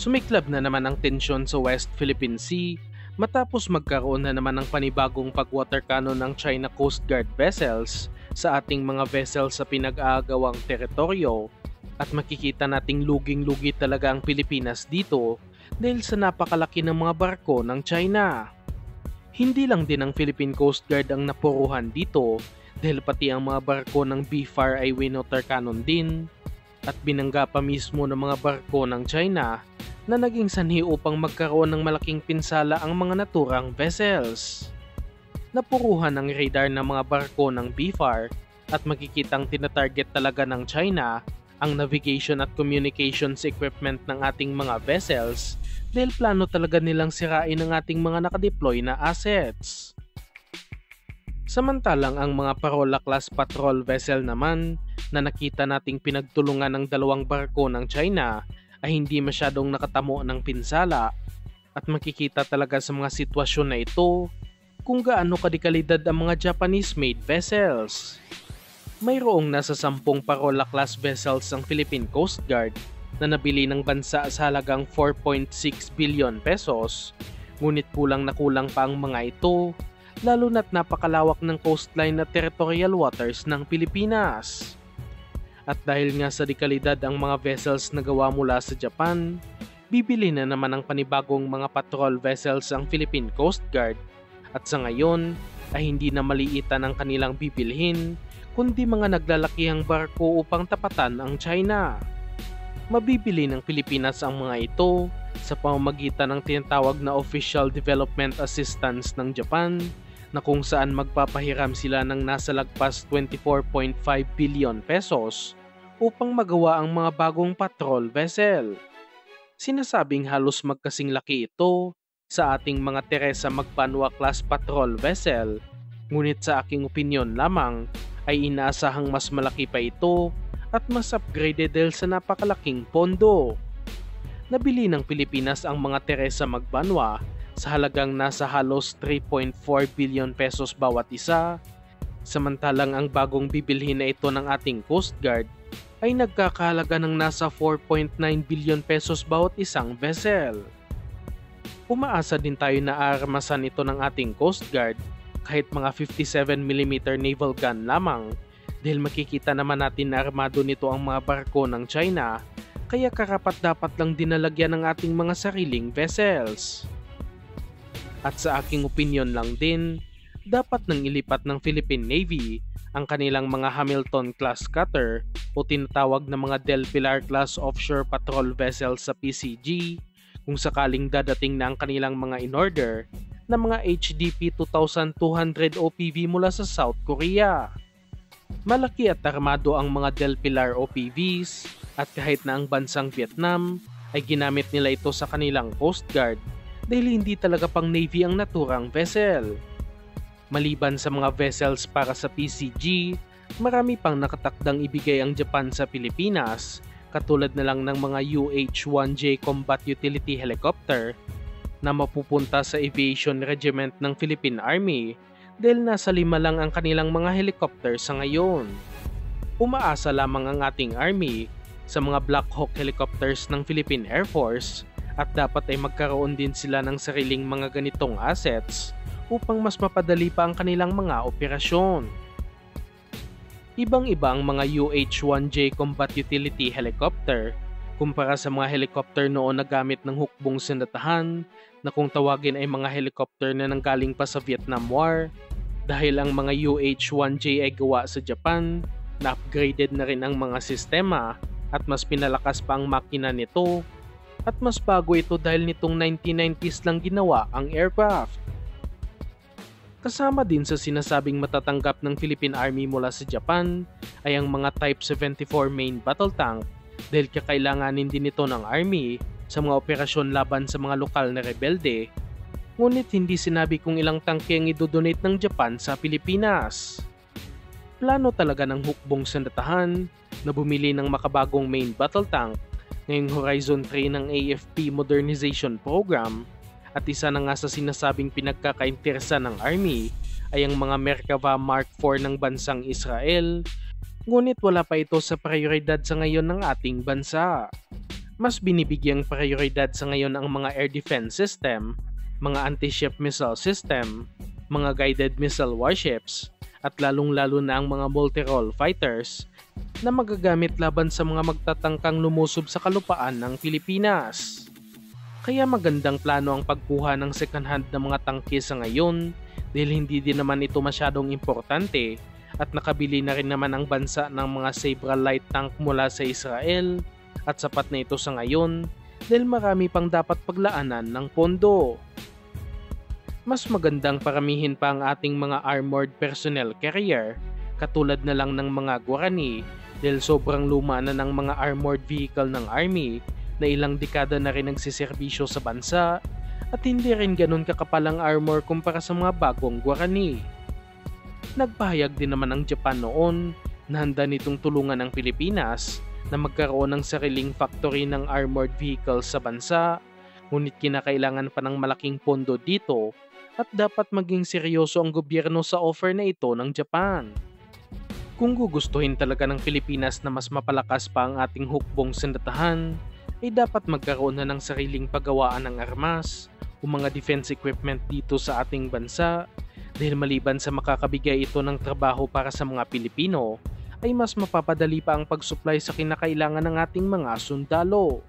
Sumiklab na naman ang tensyon sa West Philippine Sea matapos magkaroon na naman ng panibagong pag-water cannon ng China Coast Guard vessels sa ating mga vessels sa pinag-aagawang teritoryo at makikita nating luging-lugi talaga ang Pilipinas dito dahil sa napakalaki ng mga barko ng China. Hindi lang din ang Philippine Coast Guard ang napuruhan dito dahil pati ang mga barko ng BFAR ay winoter cannon din at binangga pa mismo ng mga barko ng China na naging sanhi upang magkaroon ng malaking pinsala ang mga naturang vessels. Napuruhan ang radar ng mga barko ng BFAR at makikitang tinatarget talaga ng China ang navigation at communications equipment ng ating mga vessels dahil plano talaga nilang sirain ang ating mga nakadeploy na assets. Samantalang ang mga Parola class patrol vessel naman na nakita nating pinagtulungan ng dalawang barko ng China ay hindi masyadong nakatamo ng pinsala at makikita talaga sa mga sitwasyon na ito kung gaano kadikalidad ang mga Japanese-made vessels. Mayroong nasa 10 Parola class vessels ang Philippine Coast Guard na nabili ng bansa sa halagang 4.6 billion pesos, ngunit kulang na kulang pa ang mga ito lalo na't napakalawak ng coastline at territorial waters ng Pilipinas. At dahil nga sa dekalidad ang mga vessels na gawa mula sa Japan, bibili na naman ng panibagong mga patrol vessels ang Philippine Coast Guard at sa ngayon ay hindi na maliitan ang kanilang bibilhin kundi mga naglalakihang barko upang tapatan ang China. Mabibili ng Pilipinas ang mga ito sa pamamagitan ng tinatawag na Official Development Assistance ng Japan na kung saan magpapahiram sila ng nasa lagpas 24.5 billion pesos upang magawa ang mga bagong patrol vessel. Sinasabing halos magkasing laki ito sa ating mga Teresa Magbanwa class patrol vessel, ngunit sa aking opinyon lamang ay inaasahang mas malaki pa ito at mas upgraded dahil sa napakalaking pondo. Nabili ng Pilipinas ang mga Teresa Magbanwa sa halagang nasa halos 3.4 billion pesos bawat isa, samantalang ang bagong bibilhin na ito ng ating Coast Guard ay nagkakahalaga ng nasa 4.9 billion pesos bawat isang vessel. Umaasa din tayo na aarmasan ito ng ating Coast Guard kahit mga 57mm naval gun lamang dahil makikita naman natin na armado nito ang mga barko ng China kaya karapat dapat lang dinalagyan ng ating mga sariling vessels. At sa aking opinyon lang din, dapat nang ilipat ng Philippine Navy ang kanilang mga Hamilton-class cutter o tinatawag na mga Del Pilar class offshore patrol vessels sa PCG kung sakaling dadating na ang kanilang mga in-order na mga HDP 2200 OPV mula sa South Korea. Malaki at armado ang mga Del Pilar OPVs at kahit na ang bansang Vietnam ay ginamit nila ito sa kanilang Coast Guard dahil hindi talaga pang Navy ang naturang vessel. Maliban sa mga vessels para sa PCG, marami pang nakatakdang ibigay ang Japan sa Pilipinas katulad na lang ng mga UH-1J Combat Utility Helicopter na mapupunta sa Aviation Regiment ng Philippine Army dahil nasa 5 lang ang kanilang mga helicopter sa ngayon. Umaasa lamang ang ating Army sa mga Black Hawk helicopters ng Philippine Air Force at dapat ay magkaroon din sila ng sariling mga ganitong assets upang mas mapadali pa ang kanilang mga operasyon. Ibang-iba ang mga UH-1J Combat Utility Helicopter kumpara sa mga helicopter noon na gamit ng hukbong sandatahan na kung tawagin ay mga helicopter na nanggaling pa sa Vietnam War dahil ang mga UH-1J ay gawa sa Japan na upgraded na rin ang mga sistema at mas pinalakas pa ang makina nito at mas bago ito dahil nitong 1990s lang ginawa ang aircraft. Kasama din sa sinasabing matatanggap ng Philippine Army mula sa Japan ay ang mga Type 74 main battle tank dahil kakailanganin din ito ng Army sa mga operasyon laban sa mga lokal na rebelde. Ngunit hindi sinabi kung ilang tangke ang idodonate ng Japan sa Pilipinas. Plano talaga ng hukbong sandatahan na bumili ng makabagong main battle tank ngayong Horizon 3 ng AFP Modernization Program at isa na nga sa sinasabing pinagkakainteresa ng Army ay ang mga Merkava Mark IV ng bansang Israel, ngunit wala pa ito sa prioridad sa ngayon ng ating bansa. Mas binibigyang prioridad sa ngayon ang mga air defense system, mga anti-ship missile system, mga guided missile warships, at lalong-lalo na ang mga multi-role fighters na magagamit laban sa mga magtatangkang lumusob sa kalupaan ng Pilipinas. Kaya magandang plano ang pagkuha ng second hand na mga tangke sa ngayon dahil hindi din naman ito masyadong importante at nakabili na rin naman ang bansa ng mga Sabra light tank mula sa Israel at sapat na ito sa ngayon dahil marami pang dapat paglaanan ng pondo. Mas magandang paramihin pa ang ating mga armored personnel carrier katulad na lang ng mga Guarani dahil sobrang luma na ng mga armored vehicle ng Army na ilang dekada na rin nagsiservisyo sa bansa at hindi rin ganun kakapal ang armor kumpara sa mga bagong Guarani. Nagpahayag din naman ang Japan noon na handa nitong tulungan ang Pilipinas na magkaroon ng sariling factory ng armored vehicles sa bansa, ngunit kinakailangan pa ng malaking pondo dito at dapat maging seryoso ang gobyerno sa offer na ito ng Japan. Kung gugustuhin talaga ng Pilipinas na mas mapalakas pa ang ating hukbong sandatahan, ay dapat magkaroon na ng sariling paggawaan ng armas o mga defense equipment dito sa ating bansa dahil maliban sa makakabigay ito ng trabaho para sa mga Pilipino, ay mas mapapadali pa ang pag-supply sa kinakailangan ng ating mga sundalo.